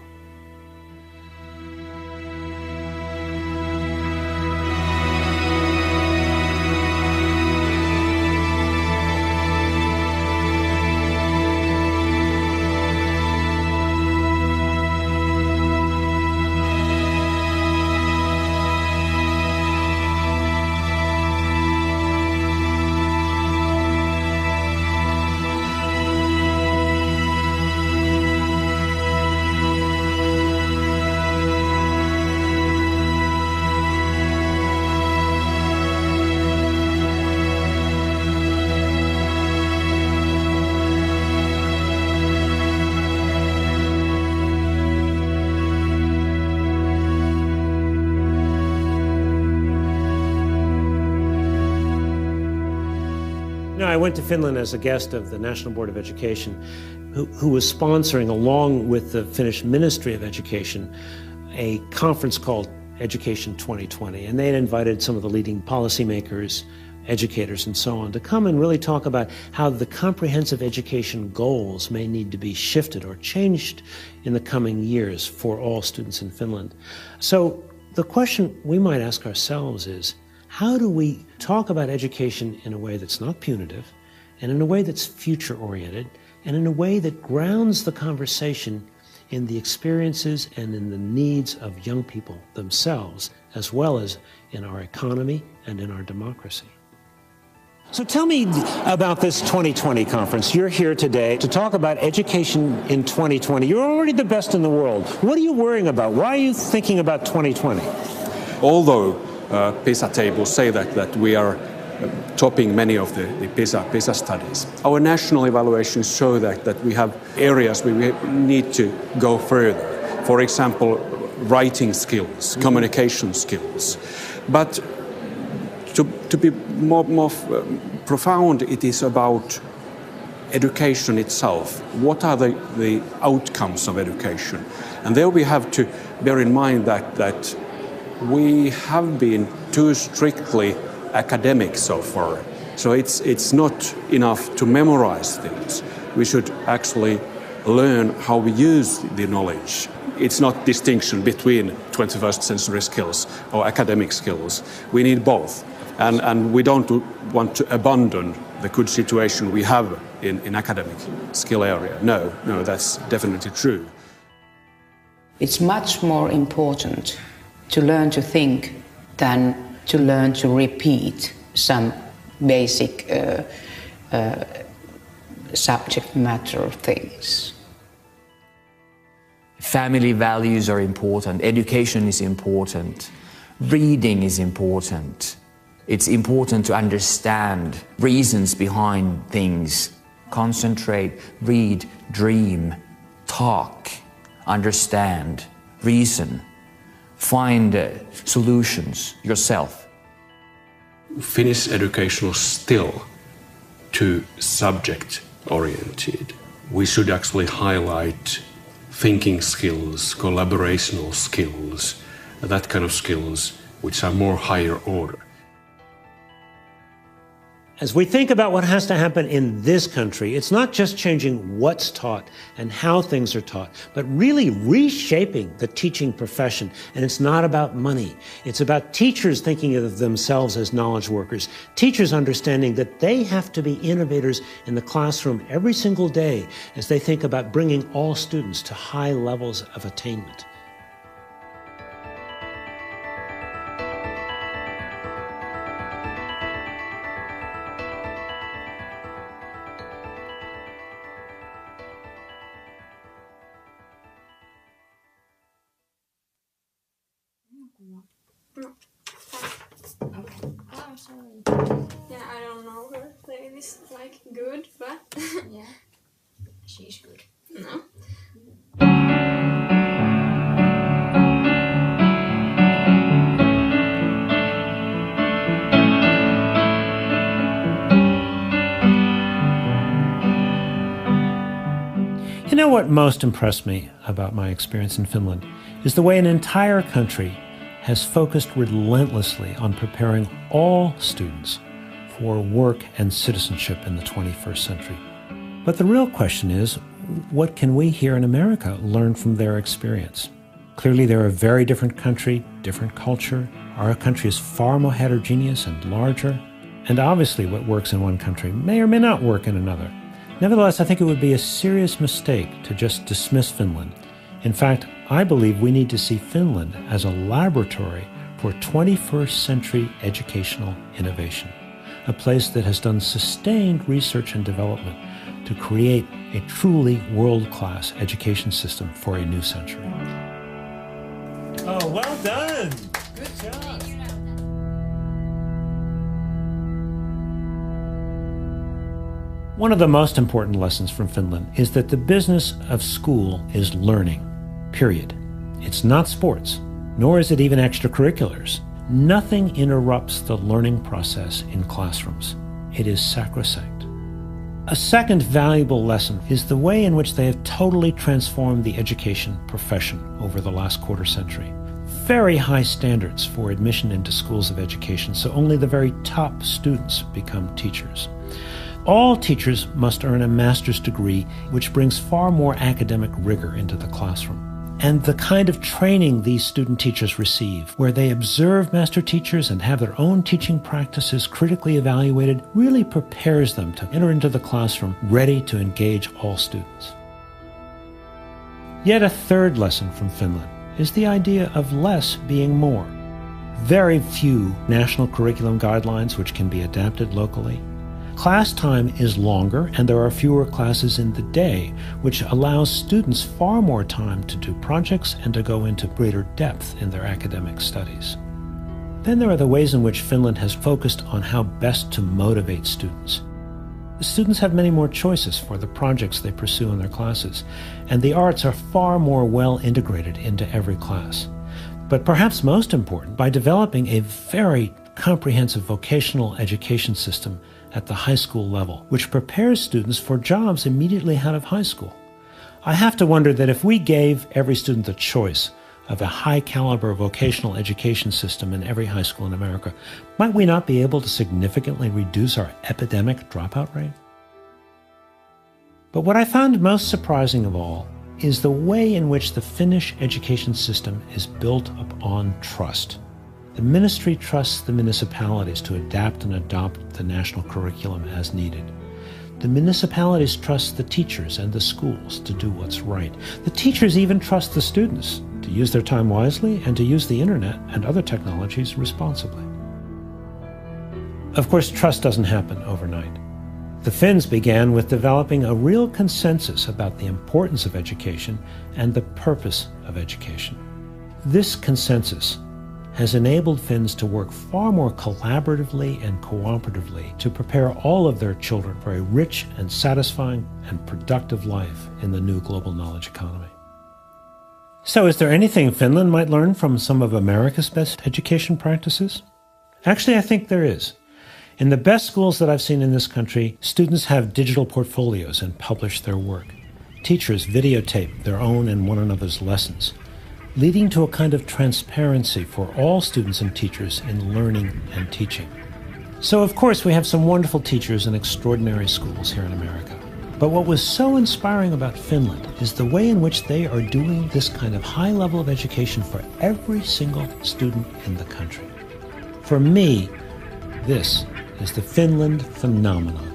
I went to Finland as a guest of the National Board of Education, who was sponsoring, along with the Finnish Ministry of Education, a conference called Education 2020. And they had invited some of the leading policymakers, educators, and so on to come and really talk about how the comprehensive education goals may need to be shifted or changed in the coming years for all students in Finland. So the question we might ask ourselves is, how do we talk about education in a way that's not punitive, and in a way that's future-oriented, and in a way that grounds the conversation in the experiences and in the needs of young people themselves, as well as in our economy and in our democracy? So tell me about this 2020 conference. You're here today to talk about education in 2020. You're already the best in the world. What are you worrying about? Why are you thinking about 2020? Although PISA tables say that we are topping many of the PISA studies, our national evaluations show that we have areas where we need to go further. For example, writing skills, communication skills. But to be more profound, it is about education itself. What are the outcomes of education? And there we have to bear in mind that we have been too strictly academic so far. So it's not enough to memorize things. We should actually learn how we use the knowledge. It's not distinction between 21st century skills or academic skills. We need both. And we don't want to abandon the good situation we have in academic skill area. No, that's definitely true. It's much more important to learn to think than to learn to repeat some basic subject matter things. Family values are important, education is important, reading is important. It's important to understand reasons behind things. Concentrate, read, dream, talk, understand, reason, find solutions yourself. Finnish education is still too subject-oriented. We should actually highlight thinking skills, collaborational skills, that kind of skills which are more higher order. As we think about what has to happen in this country, it's not just changing what's taught and how things are taught, but really reshaping the teaching profession. And it's not about money. It's about teachers thinking of themselves as knowledge workers, teachers understanding that they have to be innovators in the classroom every single day as they think about bringing all students to high levels of attainment. Oh, sorry. Yeah, I don't know her playlist like good, but yeah, she's good. No. You know what most impressed me about my experience in Finland is the way an entire country has focused relentlessly on preparing all students for work and citizenship in the 21st century. But the real question is, what can we here in America learn from their experience? Clearly they're a very different country, different culture. Our country is far more heterogeneous and larger. And obviously what works in one country may or may not work in another. Nevertheless, I think it would be a serious mistake to just dismiss Finland. In fact, I believe we need to see Finland as a laboratory for 21st century educational innovation, a place that has done sustained research and development to create a truly world-class education system for a new century. Oh, well done! Good job! One of the most important lessons from Finland is that the business of school is learning, period. It's not sports, nor is it even extracurriculars. Nothing interrupts the learning process in classrooms. It is sacrosanct. A second valuable lesson is the way in which they have totally transformed the education profession over the last quarter century. Very high standards for admission into schools of education, so only the very top students become teachers. All teachers must earn a master's degree, which brings far more academic rigor into the classroom. And the kind of training these student teachers receive, where they observe master teachers and have their own teaching practices critically evaluated, really prepares them to enter into the classroom ready to engage all students. Yet a third lesson from Finland is the idea of less being more. Very few national curriculum guidelines which can be adapted locally. Class time is longer and there are fewer classes in the day, which allows students far more time to do projects and to go into greater depth in their academic studies. Then there are the ways in which Finland has focused on how best to motivate students. The students have many more choices for the projects they pursue in their classes, and the arts are far more well integrated into every class. But perhaps most important, by developing a very comprehensive vocational education system at the high school level, which prepares students for jobs immediately out of high school. I have to wonder that if we gave every student the choice of a high-caliber vocational education system in every high school in America, might we not be able to significantly reduce our epidemic dropout rate? But what I found most surprising of all is the way in which the Finnish education system is built upon trust. The ministry trusts the municipalities to adapt and adopt the national curriculum as needed. The municipalities trust the teachers and the schools to do what's right. The teachers even trust the students to use their time wisely and to use the internet and other technologies responsibly. Of course, trust doesn't happen overnight. The Finns began with developing a real consensus about the importance of education and the purpose of education. This consensus has enabled Finns to work far more collaboratively and cooperatively to prepare all of their children for a rich and satisfying and productive life in the new global knowledge economy. So is there anything Finland might learn from some of America's best education practices? Actually, I think there is. In the best schools that I've seen in this country, students have digital portfolios and publish their work. Teachers videotape their own and one another's lessons, leading to a kind of transparency for all students and teachers in learning and teaching. So of course we have some wonderful teachers and extraordinary schools here in America. But what was so inspiring about Finland is the way in which they are doing this kind of high level of education for every single student in the country. For me, this is the Finland phenomenon.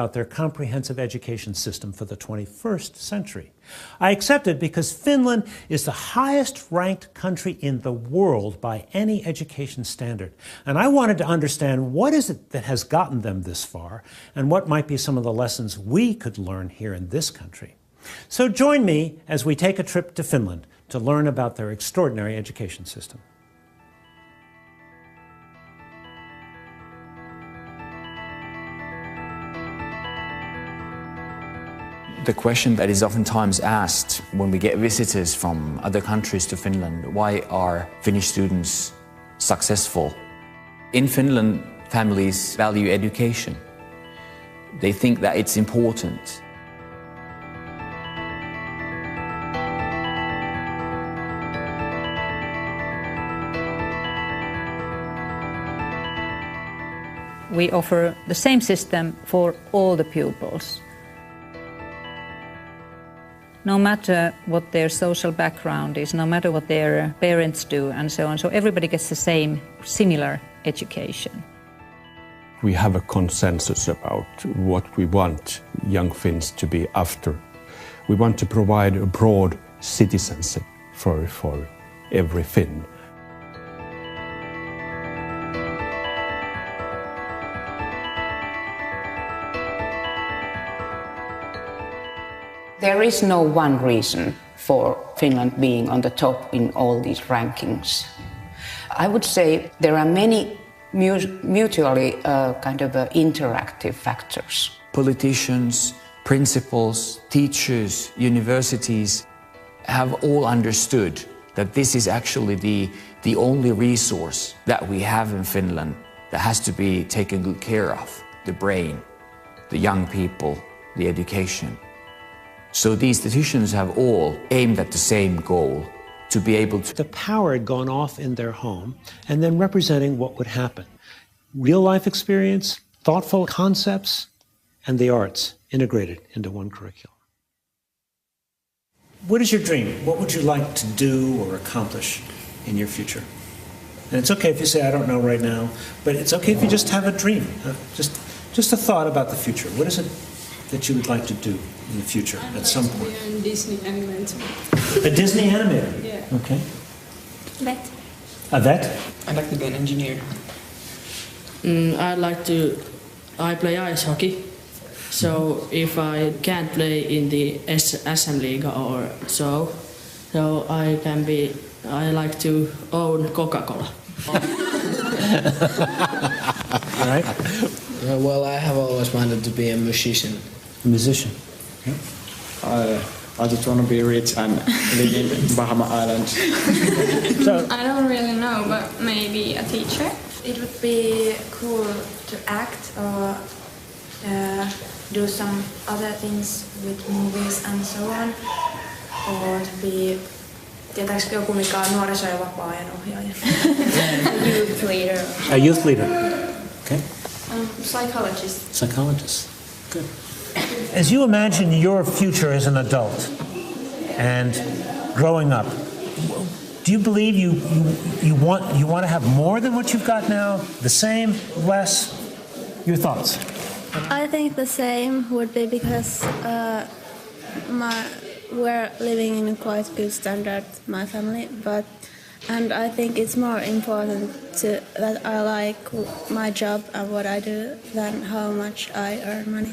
about their comprehensive education system for the 21st century. I accepted because Finland is the highest ranked country in the world by any education standard. And I wanted to understand what is it that has gotten them this far and what might be some of the lessons we could learn here in this country. So join me as we take a trip to Finland to learn about their extraordinary education system. The question that is oftentimes asked when we get visitors from other countries to Finland, why are Finnish students successful? In Finland, families value education. They think that it's important. We offer the same system for all the pupils. No matter what their social background is, no matter what their parents do and so on. So everybody gets the same, similar education. We have a consensus about what we want young Finns to be after. We want to provide a broad citizenship for every Finn. There is no one reason for Finland being on the top in all these rankings. I would say there are many mutually interactive factors. Politicians, principals, teachers, universities have all understood that this is actually the only resource that we have in Finland that has to be taken good care of. The brain, the young people, the education. So the institutions have all aimed at the same goal, to be able to... The power had gone off in their home and then representing what would happen. Real life experience, thoughtful concepts, and the arts integrated into one curriculum. What is your dream? What would you like to do or accomplish in your future? And it's okay if you say, I don't know right now, but it's okay if you just have a dream, just a thought about the future. What is it that you would like to do in the future at some point? A Disney animator. A Disney animator? Yeah. Okay. Vet. A vet? I'd like to be an engineer. I play ice hockey. So if I can't play in the SM League or so I like to own Coca-Cola. Right? Well, I have always wanted to be a musician. A musician? Yeah. I just want to be rich and live in Bahama Islands. I don't really know, but maybe a teacher. It would be cool to act or do some other things with movies and so on. Or to be... Tietääkö joku, mikä on nuoriso- ja vapaa-ajan ohjaaja? Youth leader. A youth leader. Okay. Psychologist. Psychologist. Good. As you imagine your future as an adult and growing up, do you believe you want to have more than what you've got now? The same? Less? Your thoughts? I think the same would be because we're living in a quite good standard, my family, and I think it's more important that I like my job and what I do than how much I earn money.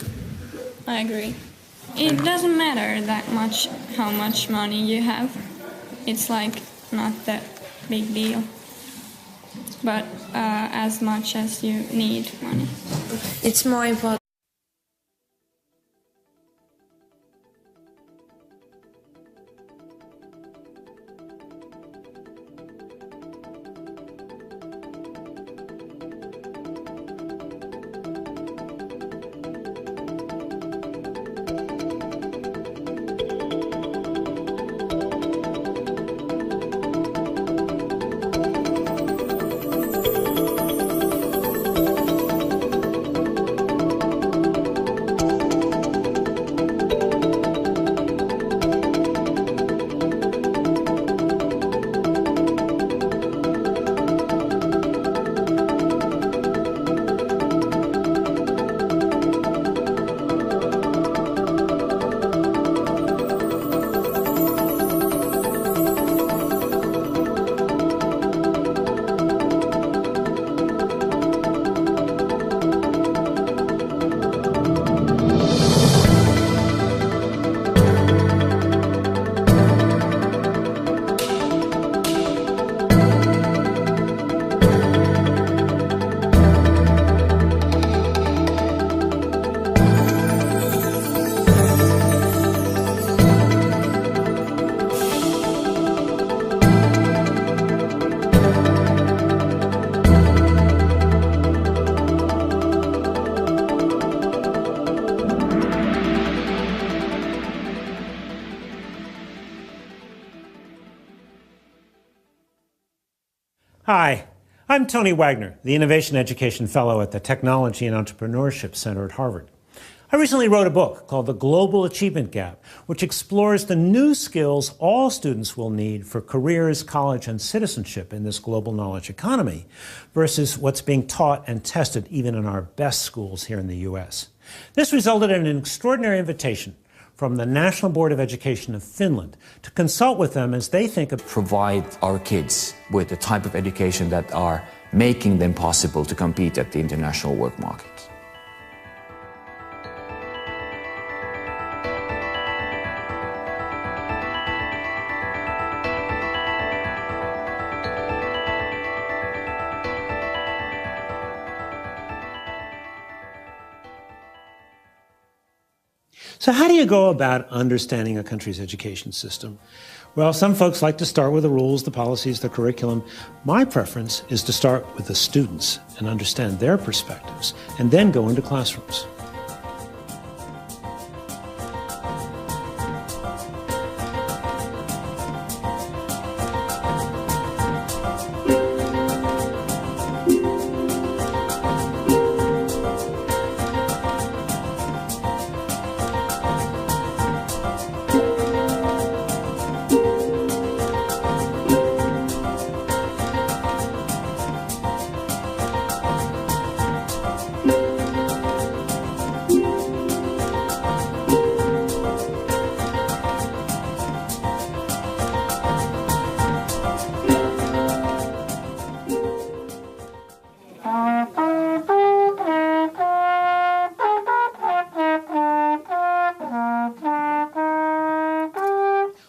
I agree. It doesn't matter that much how much money you have. It's like not that big deal. But as much as you need money. It's more important. Hi, I'm Tony Wagner, the Innovation Education Fellow at the Technology and Entrepreneurship Center at Harvard. I recently wrote a book called The Global Achievement Gap, which explores the new skills all students will need for careers, college, and citizenship in this global knowledge economy versus what's being taught and tested even in our best schools here in the U.S. This resulted in an extraordinary invitation from the National Board of Education of Finland to consult with them as they think of provide our kids with the type of education that are making them possible to compete at the international work market. So how do you go about understanding a country's education system? Well, some folks like to start with the rules, the policies, the curriculum. My preference is to start with the students and understand their perspectives, and then go into classrooms.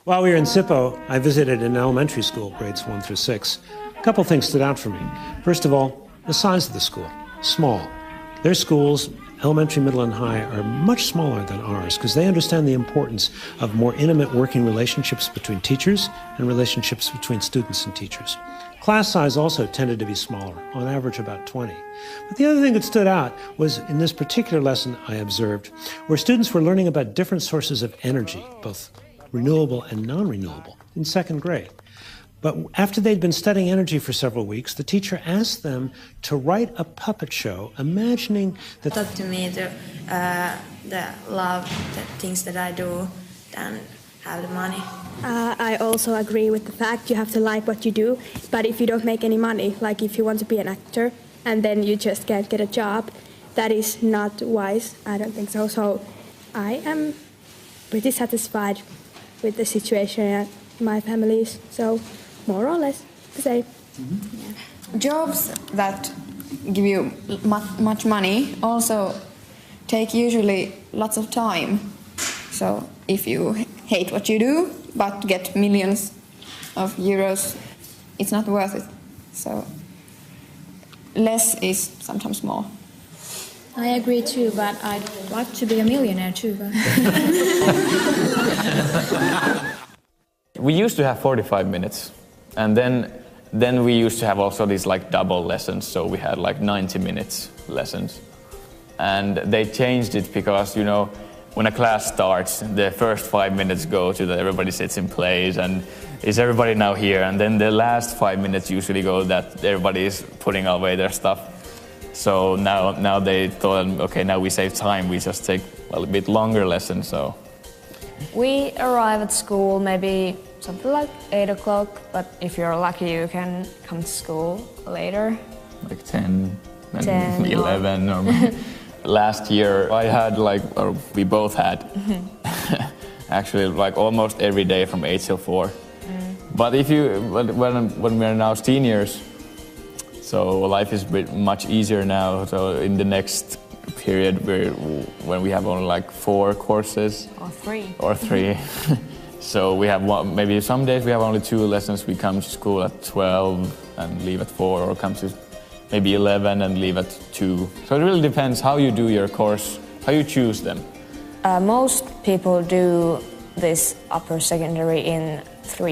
While we were in SIPO, I visited an elementary school, grades 1 through 6. A couple things stood out for me. First of all, the size of the school, small. Their schools, elementary, middle, and high, are much smaller than ours because they understand the importance of more intimate working relationships between teachers and relationships between students and teachers. Class size also tended to be smaller, on average about 20. But the other thing that stood out was in this particular lesson I observed, where students were learning about different sources of energy, both renewable and non-renewable, in second grade. But after they'd been studying energy for several weeks, the teacher asked them to write a puppet show, imagining that... Taught to me to love the things that I do and have the money. I also agree with the fact you have to like what you do, but if you don't make any money, like if you want to be an actor and then you just can't get a job, that is not wise. I don't think so. So I am pretty satisfied with the situation at my family's, so more or less the same. Yeah. Jobs that give you much money also take usually lots of time. So if you hate what you do but get millions of euros, it's not worth it. So less is sometimes more. I agree too, but I'd like to be a millionaire too. But we used to have 45 minutes, and then we used to have also these like double lessons, so we had like 90 minutes lessons. And they changed it because, you know, when a class starts, the first 5 minutes go to everybody sits in place and is everybody now here, and then the last 5 minutes usually go that everybody is putting away their stuff. So now they thought, okay, now we save time, we just take a bit longer lessons. So we arrive at school maybe something like 8 o'clock, but if you're lucky you can come to school later. Like 10, 10 11 or last year I had or we both had actually like almost every day from 8 till 4. But when we're now seniors, so life is much easier now. So in the next period, when we have only like 4 courses or 3, so we have maybe some days we have only 2 lessons. We come to school at 12 and leave at 4, or come to maybe 11 and leave at 2. So it really depends how you do your course, how you choose them. Most people do this upper secondary in 3